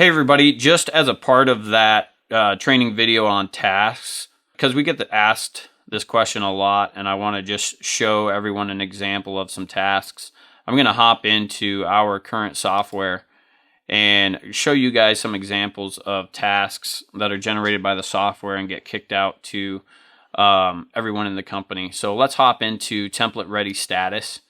Hey everybody, just as a part of that training video on tasks, because we get asked this question a lot and I want to just show everyone an example of some tasks, I'm going to hop into our current software and show you guys some examples of tasks that are generated by the software and get kicked out to everyone in the company. So let's hop into template ready status,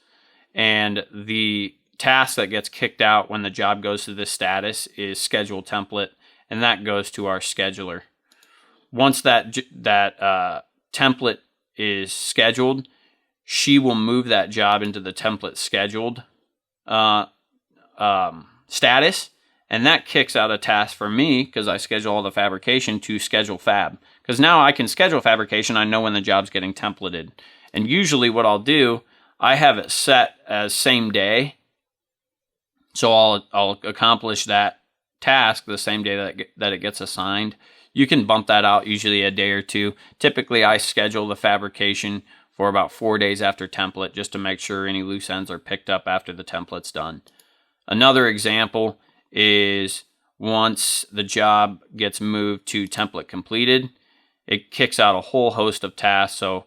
and the task that gets kicked out when the job goes to this status is schedule template, and that goes to our scheduler. Once that template is scheduled, she will move that job into the template scheduled status, and that kicks out a task for me because I schedule all the fabrication to schedule fab. Because now I can schedule fabrication, I know when the job's getting templated. And usually what I'll do, I have it set as same day. So I'll accomplish that task the same day that it gets assigned. You can bump that out usually a day or two. Typically, I schedule the fabrication for about 4 days after template just to make sure any loose ends are picked up after the template's done. Another example is once the job gets moved to template completed, it kicks out a whole host of tasks. So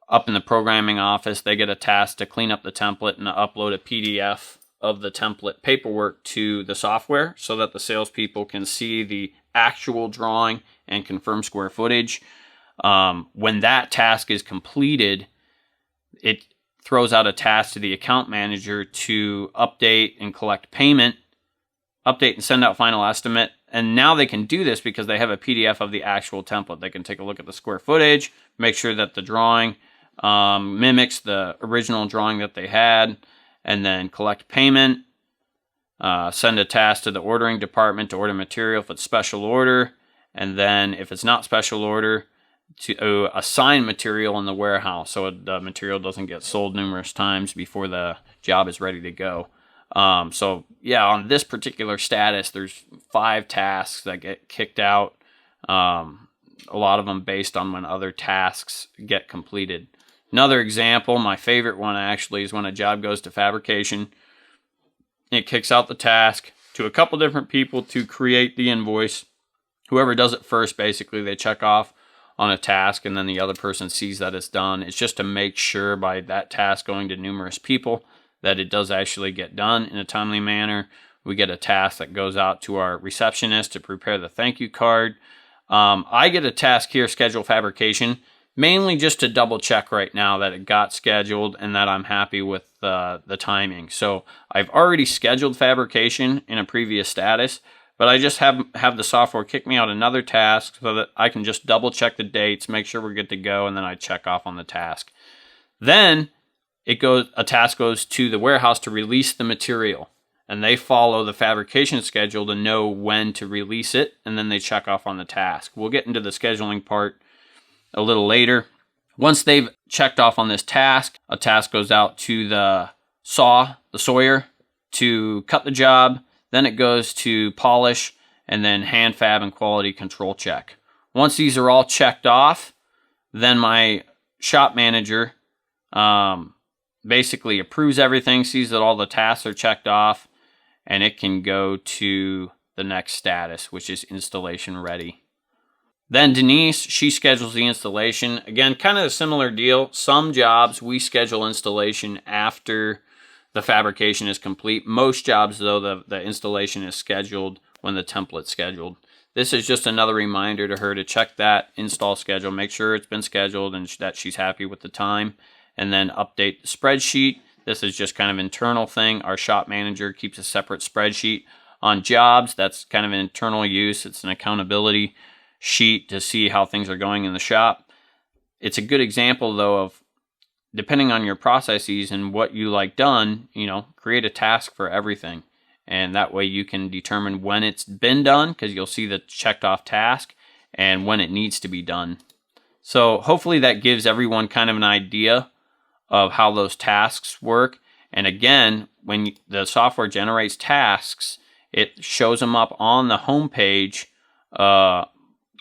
up in the programming office, they get a task to clean up the template and upload a PDF of the template paperwork to the software so that the salespeople can see the actual drawing and confirm square footage. When that task is completed, it throws out a task to the account manager to update and collect payment, update and send out final estimate. And now they can do this because they have a PDF of the actual template. They can take a look at the square footage, make sure that the drawing mimics the original drawing that they had, and then collect payment, send a task to the ordering department to order material if it's special order, and then if it's not special order, to assign material in the warehouse so the material doesn't get sold numerous times before the job is ready to go. So yeah, on this particular status, there's 5 tasks that get kicked out, a lot of them based on when other tasks get completed. Another example, my favorite one actually, is when a job goes to fabrication. It kicks out the task to a couple different people to create the invoice. Whoever does it first, basically, they check off on a task, and then the other person sees that it's done. It's just to make sure by that task going to numerous people that it does actually get done in a timely manner. We get a task that goes out to our receptionist to prepare the thank you card. I get a task here, schedule fabrication, mainly just to double check right now that it got scheduled and that I'm happy with the timing. So I've already scheduled fabrication in a previous status, but I just have the software kick me out another task so that I can just double check the dates, make sure we're good to go, and then I check off on the task. Then a task goes to the warehouse to release the material, and they follow the fabrication schedule to know when to release it, and then they check off on the task. We'll get into the scheduling part a little later. Once they've checked off on this task, a task goes out to the sawyer, to cut the job. Then it goes to polish, and then hand fab and quality control check. Once these are all checked off, then my shop manager basically approves everything, sees that all the tasks are checked off, and it can go to the next status, which is installation ready. Then Denise, she schedules the installation. Again, kind of a similar deal. Some jobs we schedule installation after the fabrication is complete. Most jobs, though, the installation is scheduled when the template's scheduled. This is just another reminder to her to check that install schedule, make sure it's been scheduled and that she's happy with the time, and then update the spreadsheet. This is just kind of an internal thing. Our shop manager keeps a separate spreadsheet on jobs. That's kind of an internal use. It's an accountability sheet to see how things are going in the shop. It's a good example, though, of depending on your processes and what you like done, create a task for everything. And that way you can determine when it's been done, because you'll see the checked off task, and when it needs to be done. So hopefully that gives everyone kind of an idea of how those tasks work. And again, when the software generates tasks, it shows them up on the home page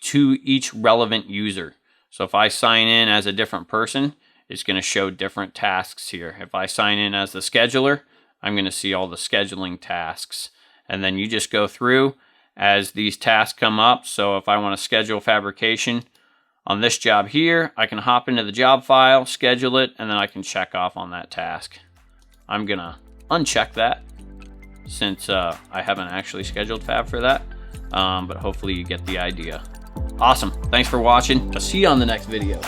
to each relevant user. So if I sign in as a different person, it's going to show different tasks here. If I sign in as the scheduler, I'm going to see all the scheduling tasks. And then you just go through as these tasks come up. So if I want to schedule fabrication on this job here, I can hop into the job file, schedule it, and then I can check off on that task. I'm gonna uncheck that since I haven't actually scheduled fab for that, but hopefully you get the idea. Awesome, thanks for watching. I'll see you on the next video.